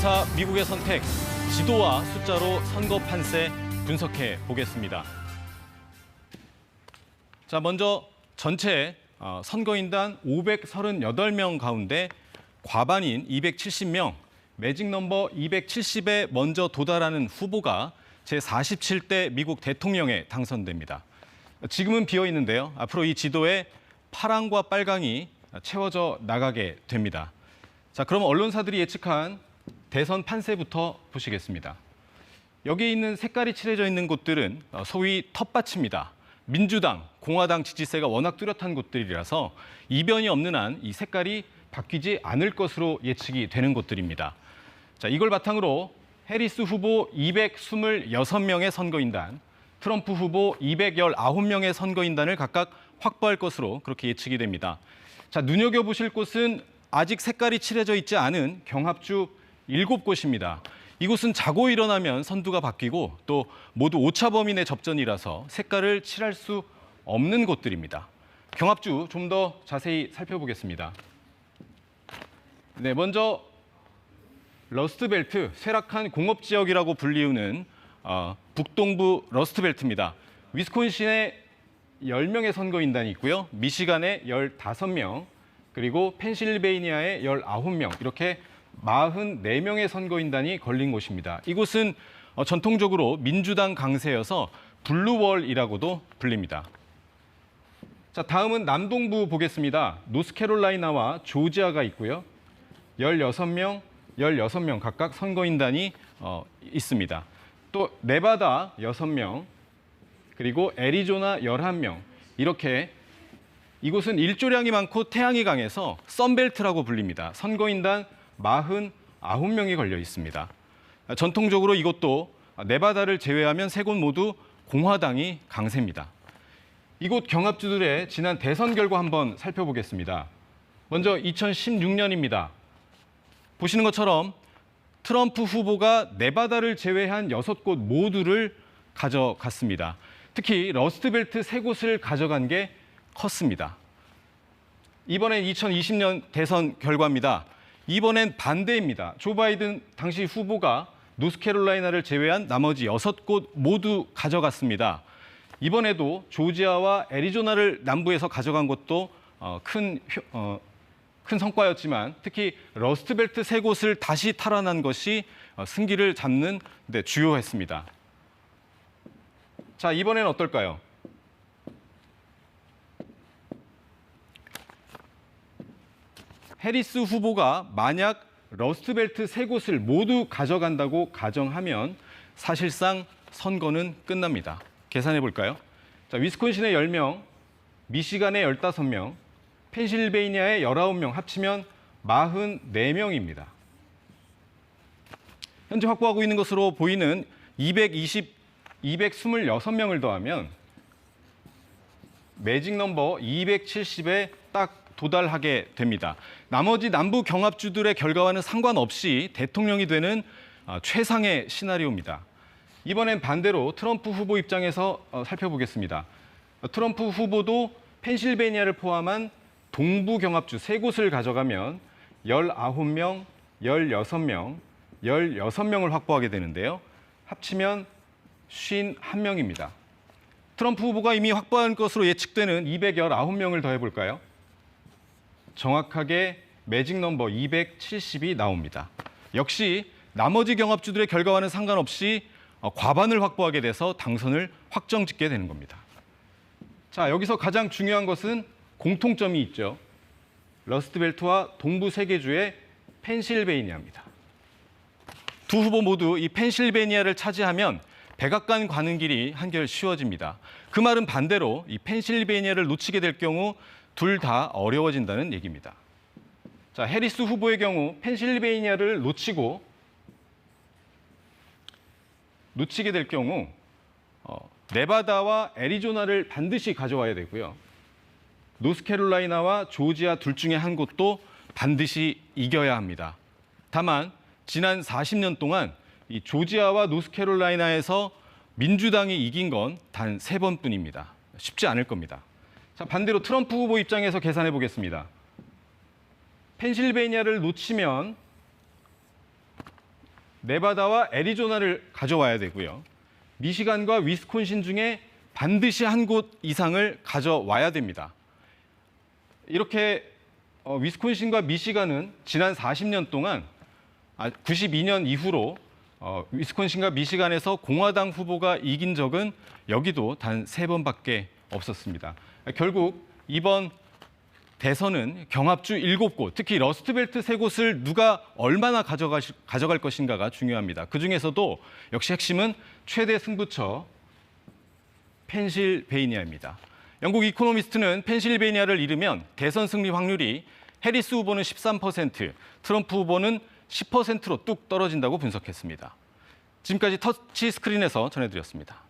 시사 미국의 선택, 지도와 숫자로 선거 판세 분석해 보겠습니다. 자, 먼저 전체 선거인단 538명 가운데 과반인 270명, 매직 넘버 270에 먼저 도달하는 후보가 제47대 미국 대통령에 당선됩니다. 지금은 비어 있는데요. 앞으로 이 지도에 파랑과 빨강이 채워져 나가게 됩니다. 자, 그럼 언론사들이 예측한 대선 판세부터 보시겠습니다. 여기 있는 색깔이 칠해져 있는 곳들은 소위 텃밭입니다. 민주당, 공화당 지지세가 워낙 뚜렷한 곳들이라서 이변이 없는 한 이 색깔이 바뀌지 않을 것으로 예측이 되는 곳들입니다. 자, 이걸 바탕으로 해리스 후보 226명의 선거인단, 트럼프 후보 219명의 선거인단을 각각 확보할 것으로 그렇게 예측이 됩니다. 자, 눈여겨보실 곳은 아직 색깔이 칠해져 있지 않은 경합주 7곳입니다. 이곳은 자고 일어나면 선두가 바뀌고 또 모두 오차 범위 내 접전이라서 색깔을 칠할 수 없는 곳들입니다. 경합주 좀 더 자세히 살펴보겠습니다. 네, 먼저 러스트벨트, 쇠락한 공업지역이라고 불리우는 북동부 러스트벨트입니다. 위스콘신에 10명의 선거인단이 있고요. 미시간에 15명, 그리고 펜실베이니아에 19명, 이렇게 44명의 선거인단이 걸린 곳입니다. 이곳은 전통적으로 민주당 강세여서 블루월이라고도 불립니다. 자, 다음은 남동부 보겠습니다. 노스캐롤라이나와 조지아가 있고요. 16명, 16명 각각 선거인단이 있습니다. 또 네바다 6명, 그리고 애리조나 11명, 이렇게 이곳은 일조량이 많고 태양이 강해서 썬벨트라고 불립니다. 선거인단 49명이 걸려 있습니다. 전통적으로 이곳도 네바다를 제외하면 세 곳 모두 공화당이 강세입니다. 이곳 경합주들의 지난 대선 결과 한번 살펴보겠습니다. 먼저 2016년입니다. 보시는 것처럼 트럼프 후보가 네바다를 제외한 6곳 모두를 가져갔습니다. 특히 러스트벨트 3곳을 가져간 게 컸습니다. 이번엔 2020년 대선 결과입니다. 이번엔 반대입니다. 조 바이든 당시 후보가 노스캐롤라이나를 제외한 나머지 6곳 모두 가져갔습니다. 이번에도 조지아와 애리조나를 남부에서 가져간 것도 큰 성과였지만 특히 러스트벨트 3곳을 다시 탈환한 것이 승기를 잡는 데 주요했습니다. 자, 이번엔 어떨까요? 해리스 후보가 만약 러스트벨트 3곳을 모두 가져간다고 가정하면 사실상 선거는 끝납니다. 계산해 볼까요? 자, 위스콘신에 10명, 미시간에 15명, 펜실베이니아에 19명 합치면 44명입니다. 현재 확보하고 있는 것으로 보이는 226명을 더하면 매직 넘버 270에 딱 도달하게 됩니다. 나머지 남부 경합주들의 결과와는 상관없이 대통령이 되는 최상의 시나리오입니다. 이번엔 반대로 트럼프 후보 입장에서 살펴보겠습니다. 트럼프 후보도 펜실베이니아를 포함한 동부 경합주 3곳을 가져가면 19명, 16명, 16명을 확보하게 되는데요. 합치면 51명입니다. 트럼프 후보가 이미 확보한 것으로 예측되는 219명을 더해볼까요? 정확하게 매직 넘버 270이 나옵니다. 역시 나머지 경합주들의 결과와는 상관없이 과반을 확보하게 돼서 당선을 확정짓게 되는 겁니다. 자, 여기서 가장 중요한 것은 공통점이 있죠. 러스트벨트와 동부 3개 주의 펜실베이니아입니다. 두 후보 모두 이 펜실베이니아를 차지하면 백악관 가는 길이 한결 쉬워집니다. 그 말은 반대로 이 펜실베이니아를 놓치게 될 경우 둘 다 어려워진다는 얘기입니다. 자, 해리스 후보의 경우 펜실베이니아를 놓치게 될 경우 네바다와 애리조나를 반드시 가져와야 되고요. 노스캐롤라이나와 조지아 둘 중에 한 곳도 반드시 이겨야 합니다. 다만 지난 40년 동안 이 조지아와 노스캐롤라이나에서 민주당이 이긴 건 단 3번뿐입니다. 쉽지 않을 겁니다. 자, 반대로 트럼프 후보 입장에서 계산해 보겠습니다. 펜실베이니아를 놓치면 네바다와 애리조나를 가져와야 되고요. 미시간과 위스콘신 중에 반드시 한 곳 이상을 가져와야 됩니다. 이렇게 위스콘신과 미시간은 지난 40년 동안 92년 이후로 위스콘신과 미시간에서 공화당 후보가 이긴 적은 여기도 단 3번밖에 없었습니다. 결국 이번 대선은 경합주 7곳, 특히 러스트벨트 3곳을 누가 얼마나 가져갈 것인가가 중요합니다. 그중에서도 역시 핵심은 최대 승부처 펜실베이니아입니다. 영국 이코노미스트는 펜실베이니아를 잃으면 대선 승리 확률이 해리스 후보는 13%, 트럼프 후보는 10%로 뚝 떨어진다고 분석했습니다. 지금까지 터치 스크린에서 전해드렸습니다.